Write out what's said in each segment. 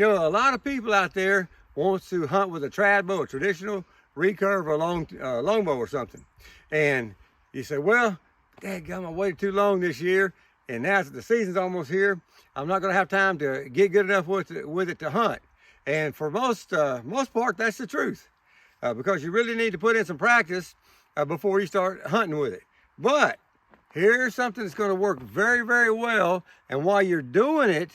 You know, a lot of people out there wants to hunt with a trad bow, a traditional recurve or longbow or something. And you say, well, dadgum, I waited too long this year, and now the season's almost here. I'm not going to have time to get good enough with it to hunt. And for most part, that's the truth, because you really need to put in some practice before you start hunting with it. But here's something that's going to work very, very well, and while you're doing it,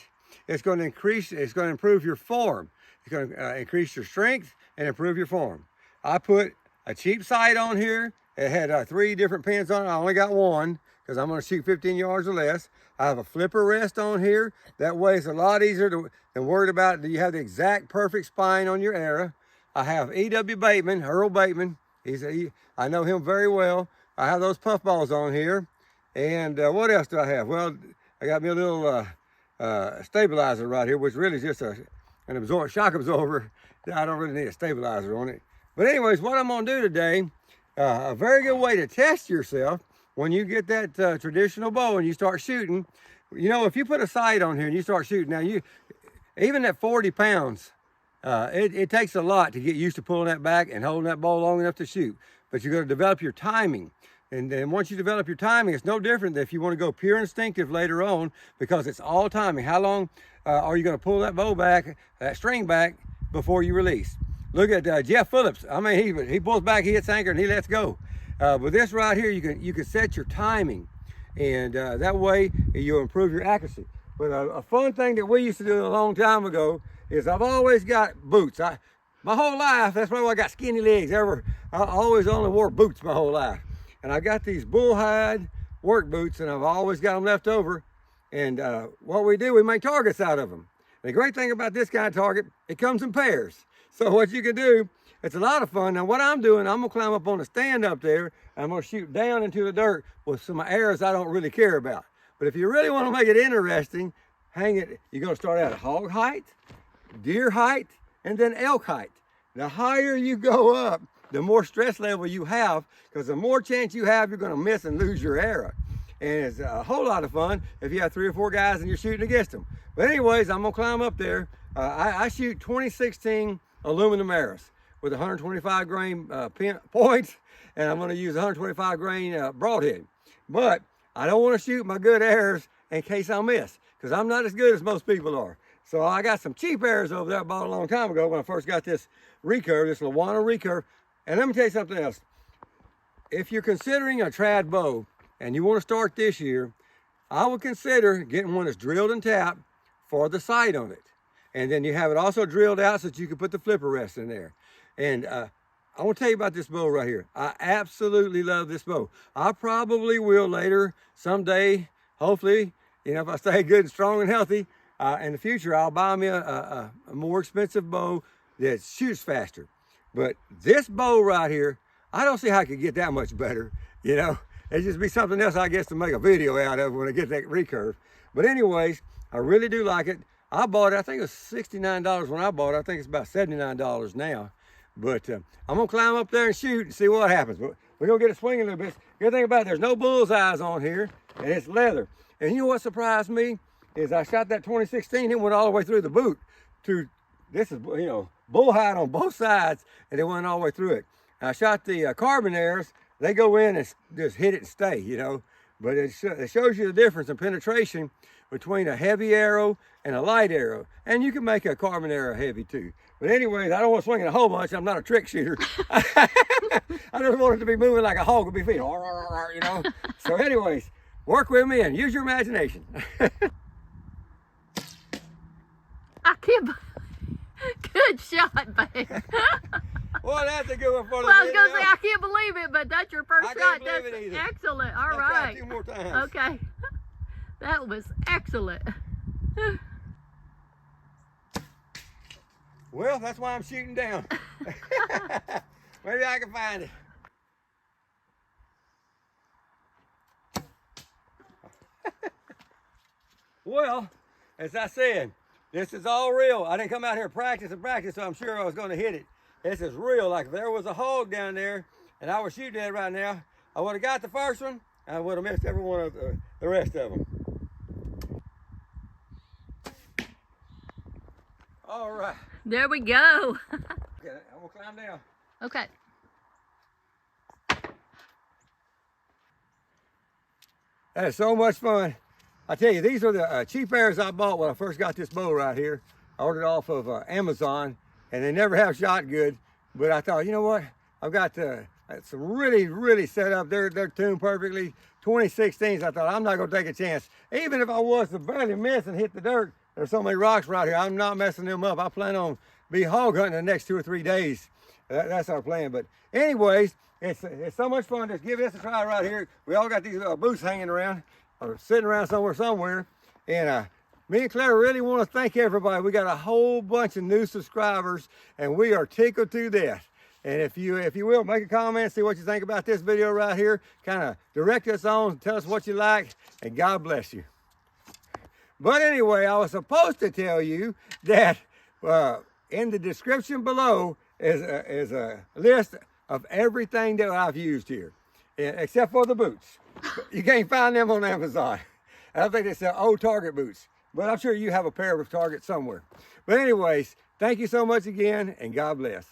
it's going to improve your form. It's going to increase your strength and improve your form. I put a cheap sight on here. It had 3 different pins on it. I only got one because I'm going to shoot 15 yards or less. I have a flipper rest on here. That way it's a lot easier than worried about do you have the exact perfect spine on your arrow. I have E.W. Bateman, Earl Bateman. I know him very well. I have those puff balls on here. And what else do I have? Well, I got me a little stabilizer right here, which really is just an shock absorber. I don't really need a stabilizer on it. But anyways, what I'm gonna do today, a very good way to test yourself when you get that traditional bow and you start shooting. You know, if you put a sight on here and you start shooting, now even at 40 pounds, it takes a lot to get used to pulling that back and holding that bow long enough to shoot. But you're gonna develop your timing. And then once you develop your timing, it's no different than if you want to go pure instinctive later on, because it's all timing. How long are you going to pull that bow back, that string back, before you release? Look at Jeff Phillips. I mean, he pulls back, he hits anchor, and he lets go. With this right here, you can set your timing, and that way you'll improve your accuracy. But a fun thing that we used to do a long time ago is I've always got boots. My whole life, that's why I got skinny legs. I always only wore boots my whole life. And I got these bullhide work boots, and I've always got them left over. And what we do, we make targets out of them. And the great thing about this kind of target, it comes in pairs. So what you can do, it's a lot of fun. Now what I'm doing, I'm gonna climb up on a stand up there, and I'm gonna shoot down into the dirt with some arrows I don't really care about. But if you really wanna make it interesting, hang it, you're gonna start out at hog height, deer height, and then elk height. The higher you go up, the more stress level you have, because the more chance you have you're going to miss and lose your arrow. And it's a whole lot of fun if you have 3 or 4 guys and you're shooting against them. But anyways, I'm going to climb up there. I shoot 2016 aluminum arrows with 125 grain points, and I'm going to use 125 grain broadhead. But I don't want to shoot my good arrows in case I miss, because I'm not as good as most people are. So I got some cheap arrows over there I bought a long time ago when I first got this recurve, this Lawana recurve. And let me tell you something else. If you're considering a trad bow and you want to start this year, I would consider getting one that's drilled and tapped for the sight on it. And then you have it also drilled out so that you can put the flipper rest in there. And I want to tell you about this bow right here. I absolutely love this bow. I probably will later, someday, hopefully, you know, if I stay good and strong and healthy, in the future, I'll buy me a more expensive bow that shoots faster. But this bow right here, I don't see how I could get that much better. You know, it'd just be something else, I guess, to make a video out of when I get that recurve. But anyways, I really do like it. I bought it, I think it was $69 when I bought it. I think it's about $79 now. But I'm gonna climb up there and shoot and see what happens. But we're gonna get it swinging a little bit. Good thing about it, there's no bullseyes on here, and it's leather. And you know what surprised me? Is I shot that 2016, it went all the way through the boot to, this is, you know, bullhide on both sides, and it went all the way through it. I shot the carbon arrows, they go in and just hit it and stay, you know. But it shows you the difference in penetration between a heavy arrow and a light arrow. And you can make a carbon arrow heavy too. But anyways, I don't want to swing it a whole bunch. I'm not a trick shooter. I just want it to be moving like a hog with my feet, you know. So anyways, work with me and use your imagination. I can't. Good shot, babe. Well, that's a good one for the Well, I was video. going to say, I can't believe it, but that's your first shot. That's excellent. All Let's right. try 2 more times. Okay. That was excellent. Well, that's why I'm shooting down. Maybe I can find it. Well, as I said, this is all real. I didn't come out here practice, so I'm sure I was going to hit it. This is real. Like if there was a hog down there and I was shooting at it right now, I would have got the first one, and I would have missed every one of the rest of them. All right. There we go. Okay, I'm gonna climb down. Okay. That is so much fun. I tell you, these are the cheap arrows I bought when I first got this bow right here. I ordered off of Amazon, and they never have shot good. But I thought, you know what? I've got some really set up. They're tuned perfectly. 2016s. I thought I'm not gonna take a chance. Even if I was to barely miss and hit the dirt, there's so many rocks right here. I'm not messing them up. I plan on be hog hunting the next 2 or 3 days. That's our plan. But anyways, it's so much fun. Just give this a try right here. We all got these boots hanging around or sitting around somewhere. And me and Claire really want to thank everybody. We got a whole bunch of new subscribers, and we are tickled to death. And if you will, make a comment, see what you think about this video right here. Kind of direct us on, tell us what you like, and God bless you. But anyway, I was supposed to tell you that in the description below is a list of everything that I've used here, except for the boots. You can't find them on Amazon. I don't think they sell old Target boots, but I'm sure you have a pair of Target somewhere. But anyways, thank you so much again, and God bless.